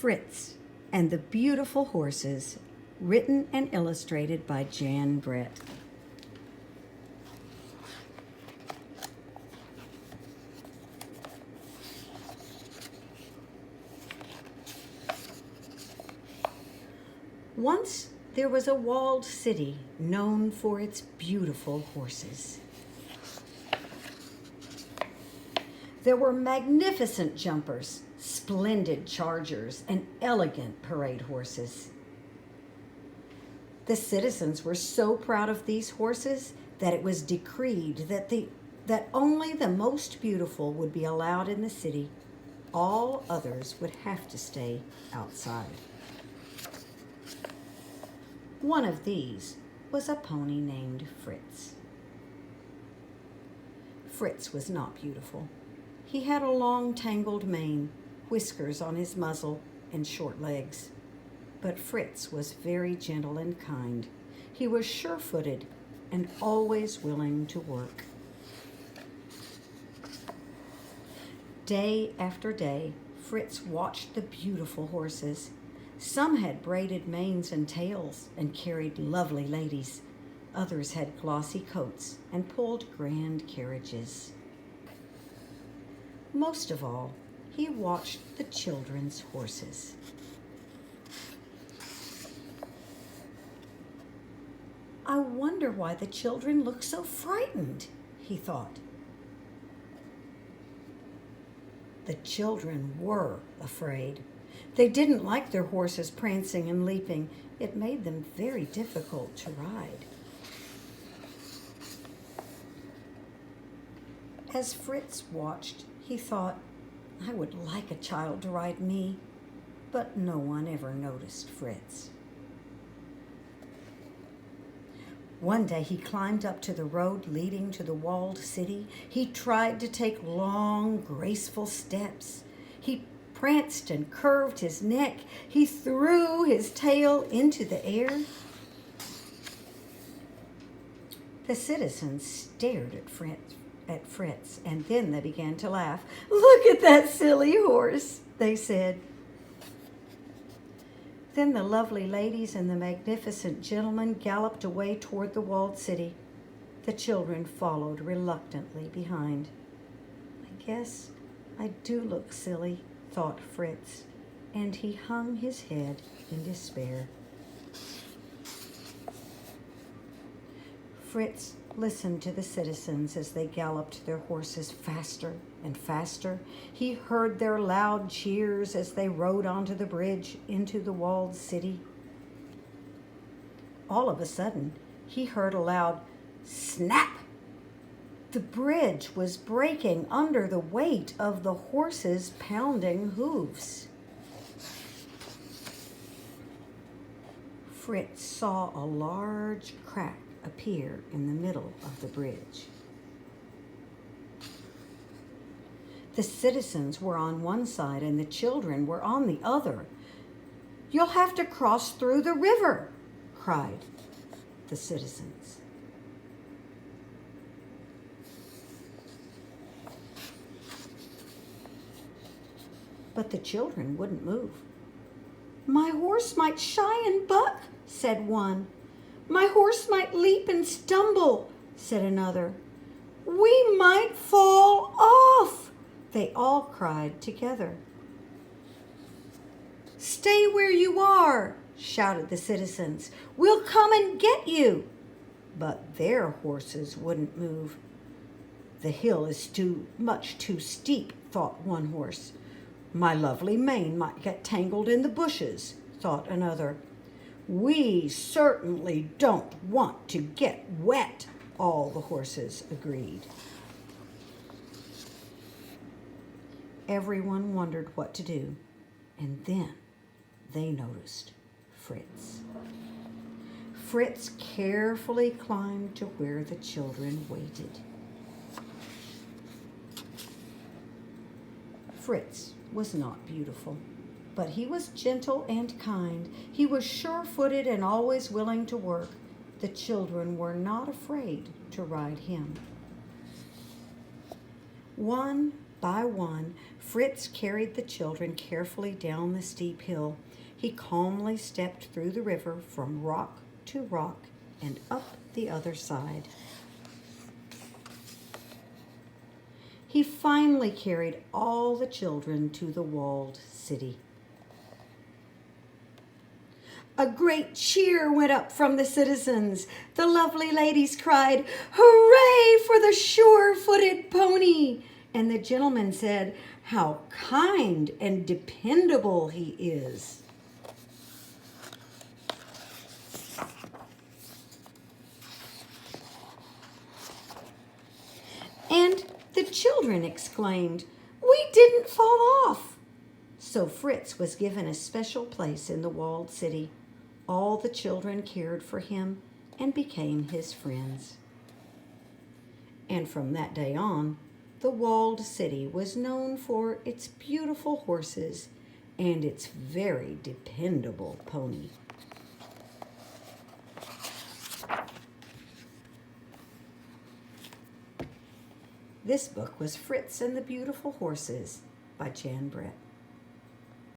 Fritz and the Beautiful Horses, written and illustrated by Jan Brett. Once there was a walled city known for its beautiful horses. There were magnificent jumpers, splendid chargers, and elegant parade horses. The citizens were so proud of these horses that it was decreed that only the most beautiful would be allowed in the city. All others would have to stay outside. One of these was a pony named Fritz. Fritz was not beautiful. He had a long, tangled mane, whiskers on his muzzle, and short legs. But Fritz was very gentle and kind. He was sure-footed and always willing to work. Day after day, Fritz watched the beautiful horses. Some had braided manes and tails and carried lovely ladies. Others had glossy coats and pulled grand carriages. Most of all, he watched the children's horses. I wonder why the children look so frightened, he thought. The children were afraid. They didn't like their horses prancing and leaping. It made them very difficult to ride. As Fritz watched, he thought, I would like a child to ride me, but no one ever noticed Fritz. One day he climbed up to the road leading to the walled city. He tried to take long, graceful steps. He pranced and curved his neck. He threw his tail into the air. The citizens stared at Fritz, and then they began to laugh. "Look at that silly horse," they said. Then the lovely ladies and the magnificent gentlemen galloped away toward the walled city. The children followed reluctantly behind. I guess I do look silly, thought Fritz, and he hung his head in despair. Fritz listened to the citizens as they galloped their horses faster and faster. He heard their loud cheers as they rode onto the bridge into the walled city. All of a sudden, he heard a loud snap. The bridge was breaking under the weight of the horses' pounding hooves. Fritz saw a large crack appear in the middle of the bridge. The citizens were on one side and the children were on the other. "You'll have to cross through the river," cried the citizens. But the children wouldn't move. "My horse might shy and buck," said one. "My horse might leap and stumble," said another. "We might fall off," they all cried together. "Stay where you are," shouted the citizens. "We'll come and get you." But their horses wouldn't move. "The hill is too steep," thought one horse. "My lovely mane might get tangled in the bushes," thought another. "We certainly don't want to get wet," all the horses agreed. Everyone wondered what to do, and then they noticed Fritz. Fritz carefully climbed to where the children waited. Fritz was not beautiful, but he was gentle and kind. He was sure-footed and always willing to work. The children were not afraid to ride him. One by one, Fritz carried the children carefully down the steep hill. He calmly stepped through the river from rock to rock and up the other side. He finally carried all the children to the walled city. A great cheer went up from the citizens. The lovely ladies cried, "Hooray for the sure-footed pony!" And the gentleman said, "How kind and dependable he is." And the children exclaimed, "We didn't fall off!" So Fritz was given a special place in the walled city. All the children cared for him and became his friends. And from that day on, the walled city was known for its beautiful horses and its very dependable pony. This book was Fritz and the Beautiful Horses by Jan Brett.